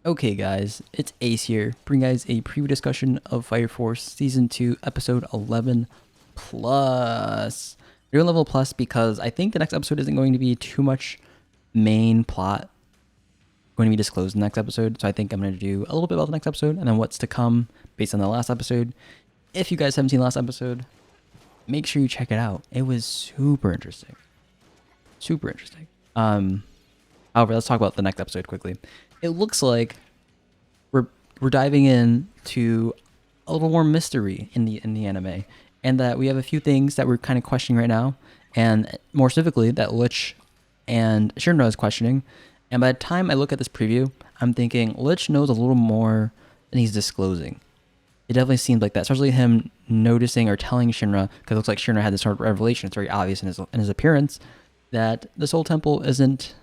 Okay guys, it's Ace here, bringing guys a preview discussion of Fire Force Season 2, Episode 11 Plus. We're doing level plus because I think the next episode isn't going to be too much main plot going to be disclosed in the next episode, so I think I'm going to do a little bit about the next episode and then what's to come based on the last episode. If you guys haven't seen the last episode, make sure you check it out. It was super interesting. Super interesting. However, let's talk about the next episode quickly. It looks like we're diving in to a little more mystery in the anime, and that we have a few things that we're kind of questioning right now, and more specifically that Lich and Shinra is questioning. And by the time I look at this preview, I'm thinking Lich knows a little more than he's disclosing. It definitely seemed like that, especially him noticing or telling Shinra, because it looks like Shinra had this sort of revelation. It's very obvious in his appearance that this whole temple isn't,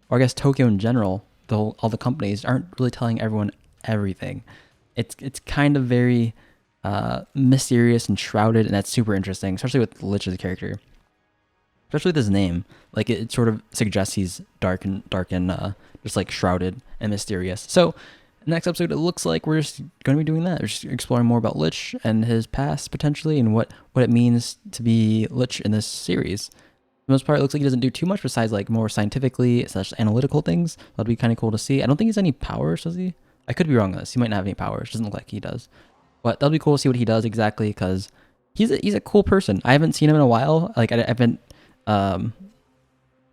or I guess Tokyo in general, all the companies aren't really telling everyone everything. It's kind of very mysterious and shrouded, and that's super interesting, especially with Lich as a character, especially with his name. Like it sort of suggests he's dark and just like shrouded and mysterious. So next episode, it looks like we're just going to be doing that. We're just exploring more about Lich and his past potentially, and what it means to be Lich in this series. For the most part, it looks like he doesn't do too much besides like more scientifically / analytical things. That'd be kind of cool to see. I don't think he has any powers, does he? I could be wrong on this. He might not have any powers. Doesn't look like he does. But that'll be cool to see what he does exactly, because he's a cool person. I haven't seen him in a while. Like I haven't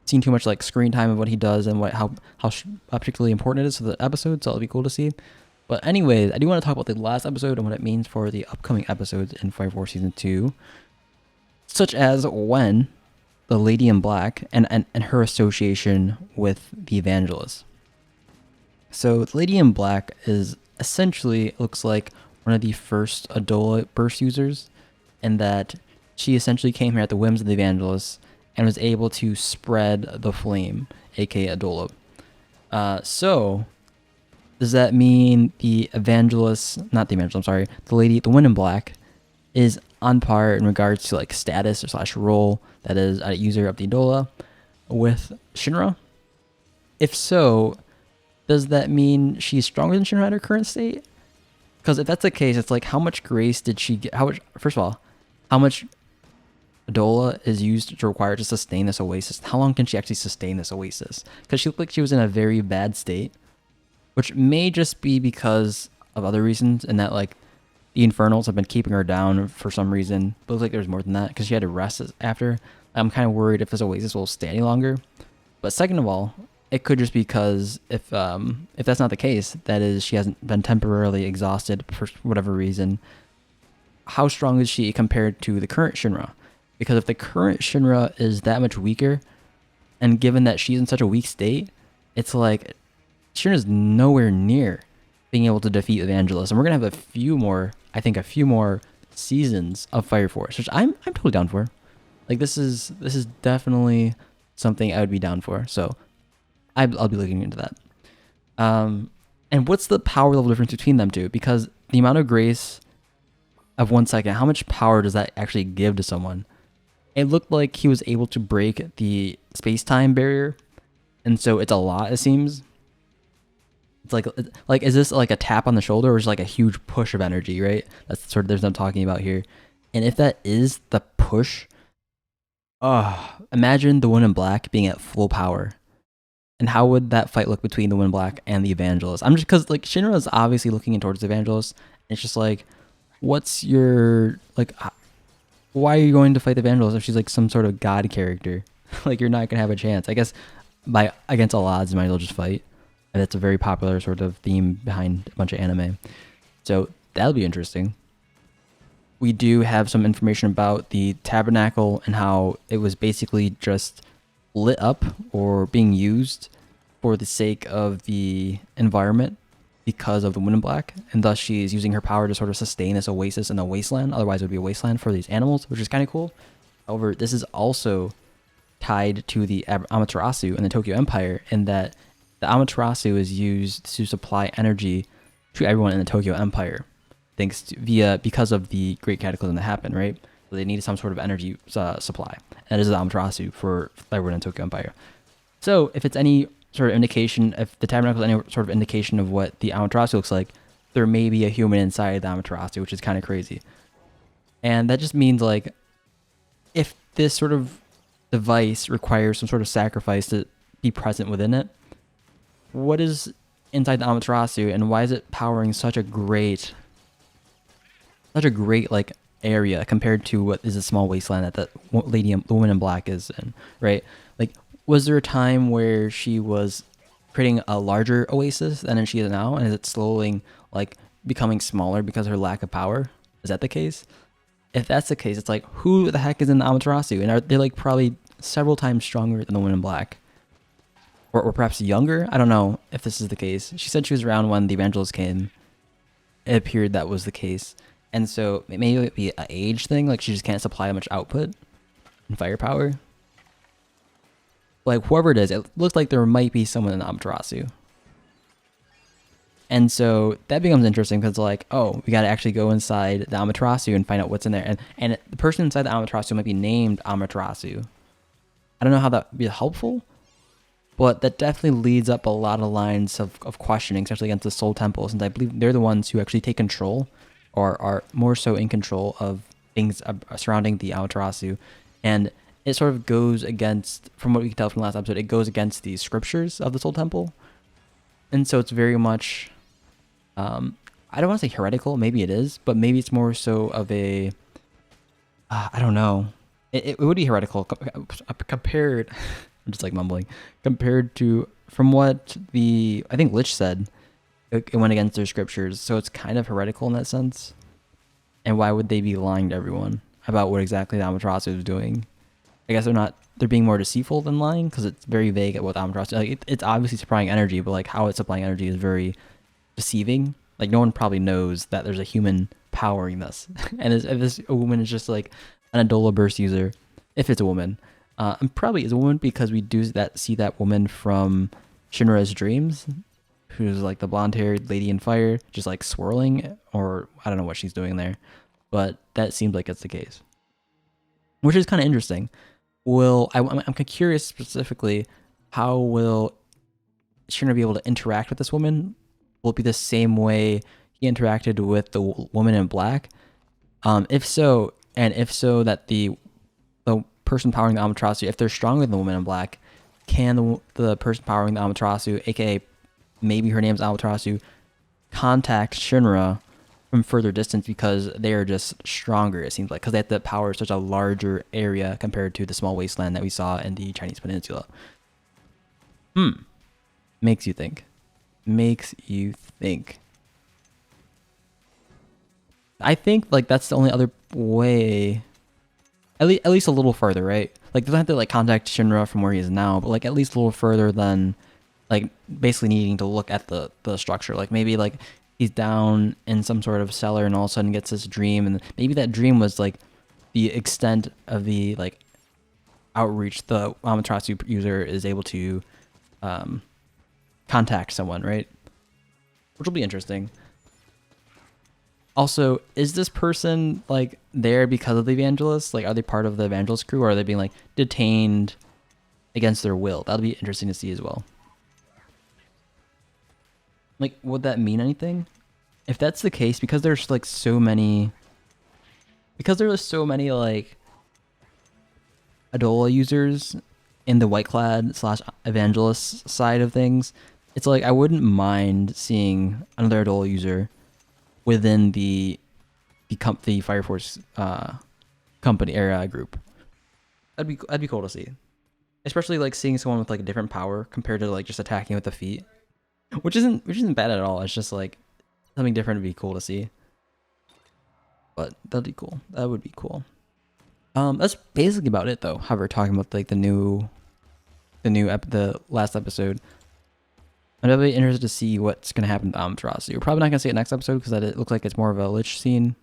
seen too much like screen time of what he does and how particularly important it is to the episode. So it'll be cool to see. But anyways, I do want to talk about the last episode and what it means for the upcoming episodes in Fire Force Season 2, such as when the Lady in Black and her association with the Evangelist. So the Lady in Black is essentially, looks like one of the first Adola burst users, and that she essentially came here at the whims of the Evangelist and was able to spread the flame, aka Adola. So does that mean the Evangelist, not the Evangelist, I'm sorry, the one in Black is on par in regards to like status or / role, that is a user of the Adola, with Shinra? If so, does that mean she's stronger than Shinra at her current state? Because if that's the case, it's like, how much grace did she get? First of all, how much Adola is used to require to sustain this oasis? How long can she actually sustain this oasis? Because she looked like she was in a very bad state, which may just be because of other reasons, and that like the Infernals have been keeping her down for some reason. But it looks like there's more than that, because she had to rest after. I'm kind of worried if this oasis will stay any longer. But second of all, it could just be because if that's not the case, that is, she hasn't been temporarily exhausted for whatever reason. How strong is she compared to the current Shinra? Because if the current Shinra is that much weaker, and given that she's in such a weak state, it's like Shinra's nowhere near being able to defeat Evangelist. And we're gonna have a few more seasons of Fire Force, which I'm totally down for. Like this is definitely something I would be down for. So I'll be looking into that. And what's the power level difference between them two? Because the amount of grace of 1 second, how much power does that actually give to someone? It looked like he was able to break the space-time barrier, and so it's a lot, it seems. It's like is this like a tap on the shoulder, or is it like a huge push of energy, right? That's sort of there's what I'm talking about here. And if that is the push, imagine the one in Black being at full power. And how would that fight look between the one in Black and the Evangelist? I'm just, because like Shinra is obviously looking in towards the Evangelist, and it's just like, what's your like? Why are you going to fight the Evangelist if she's like some sort of god character? Like you're not gonna have a chance. I guess against all odds, you might as well just fight. And it's a very popular sort of theme behind a bunch of anime. So that'll be interesting. We do have some information about the tabernacle and how it was basically just lit up or being used for the sake of the environment because of the Woman in Black, and thus she's using her power to sort of sustain this oasis in the wasteland. Otherwise it would be a wasteland for these animals, which is kind of cool. However, this is also tied to the Amaterasu and the Tokyo Empire, in that the Amaterasu is used to supply energy to everyone in the Tokyo Empire, because of the Great Cataclysm that happened, right? So they needed some sort of energy supply. And it is the Amaterasu for everyone in Tokyo Empire. So if it's any sort of indication, if the tabernacle is any sort of indication of what the Amaterasu looks like, there may be a human inside the Amaterasu, which is kind of crazy. And that just means like, if this sort of device requires some sort of sacrifice to be present within it, what is inside the Amaterasu, and why is it powering such a great like area compared to what is a small wasteland that the woman in black is in, right? Like, was there a time where she was creating a larger oasis than she is now, and is it slowly like becoming smaller because of her lack of power? Is that the case? If that's the case, it's like, who the heck is in the Amaterasu? And are they like probably several times stronger than the woman in black? Or perhaps younger? I don't know if this is the case. She said she was around when the evangelist came. It appeared that was the case. And so maybe it'd be an age thing, like she just can't supply much output and firepower. Like, whoever it is, it looks like there might be someone in the Amaterasu. And so that becomes interesting because, like, oh, we got to actually go inside the Amaterasu and find out what's in there. And the person inside the Amaterasu might be named Amaterasu. I don't know how that would be helpful, but that definitely leads up a lot of lines of questioning, especially against the Soul Temple, since I believe they're the ones who actually take control, or are more so in control of things surrounding the Amaterasu. And it sort of goes against, from what we can tell from the last episode, it goes against the scriptures of the Soul Temple. And so it's very much, I don't want to say heretical, maybe it is, but maybe it's more so of a, I don't know. It would be heretical compared, I'm just like mumbling, compared to, from what I think Lich said, it went against their scriptures. So it's kind of heretical in that sense. And why would they be lying to everyone about what exactly the Amaterasu is doing? I guess they're being more deceitful than lying, because it's very vague at what the Amaterasu, like it's obviously supplying energy, but like how it's supplying energy is very deceiving. Like, no one probably knows that there's a human powering this. And if this woman is just like an Adola burst user, if it's a woman, and probably is a woman, because we do see that woman from Shinra's dreams, who's like the blonde-haired lady in fire, just like swirling, or I don't know what she's doing there, but that seems like it's the case, which is kind of interesting. I'm curious specifically, how will Shinra be able to interact with this woman? Will it be the same way he interacted with the woman in black? If so, that the person powering the Amaterasu, if they're stronger than the woman in black, can the person powering the Amaterasu, aka maybe her name's Amaterasu, contact Shinra from further distance because they are just stronger, it seems like, because they have to power such a larger area compared to the small wasteland that we saw in the Chinese peninsula. Makes you think. I think like that's the only other way, at least a little further, right? Like, they don't have to like contact Shinra from where he is now, but like at least a little further than like basically needing to look at the structure. Like, maybe like he's down in some sort of cellar and all of a sudden gets this dream, and maybe that dream was like the extent of the like outreach the Amaterasu user is able to contact someone, right? Which will be interesting. Also, is this person like there because of the evangelists? Like, are they part of the evangelist crew, or are they being like detained against their will? That'll be interesting to see as well. Like, would that mean anything? If that's the case, because there's like so many like Adola users in the white clad / evangelist side of things, it's like I wouldn't mind seeing another Adola user within the Fire Force company area group. That'd be cool to see, especially like seeing someone with like a different power compared to like just attacking with the feet, which isn't bad at all. It's just like something different would be cool to see. But that'd be cool. That would be cool. That's basically about it though. However, talking about like the last episode, I'm definitely interested to see what's gonna happen to Amaterasu. We're probably not gonna see it next episode because it looks like it's more of a Lich scene.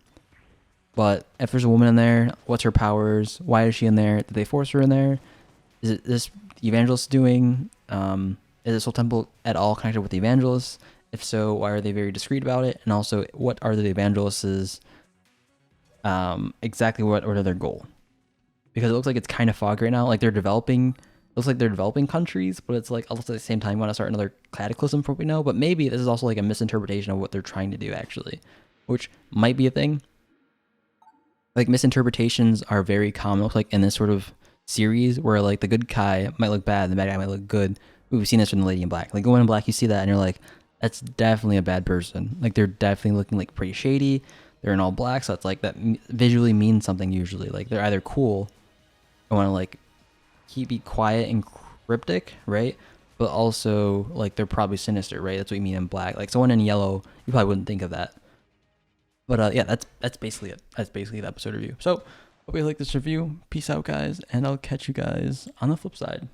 But if there's a woman in there, what's her powers? Why is she in there? Did they force her in there? Is it this the evangelist doing? Is the Soul Temple at all connected with the evangelists? If so, why are they very discreet about it? And also, what are the evangelists' exactly what are their goal? Because it looks like it's kind of foggy right now. Like, they're developing looks like they're developing countries, but it's like also at the same time want to start another cataclysm from what we know. But maybe this is also like a misinterpretation of what they're trying to do actually, which might be a thing. Like misinterpretations are very common, like in this sort of series where like the good guy might look bad, the bad guy might look good. We've seen this from the Lady in Black. Like going in Black, you see that and you're like, that's definitely a bad person. Like they're definitely looking like pretty shady. They're in all black, so it's like that visually means something usually. Like they're either cool, I want to like be quiet and cryptic, right? But also like they're probably sinister, right? That's what you mean in black. Like someone in yellow, you probably wouldn't think of that. But yeah, that's basically it. That's basically the episode review. So hope you like this review. Peace out, guys, and I'll catch you guys on the flip side.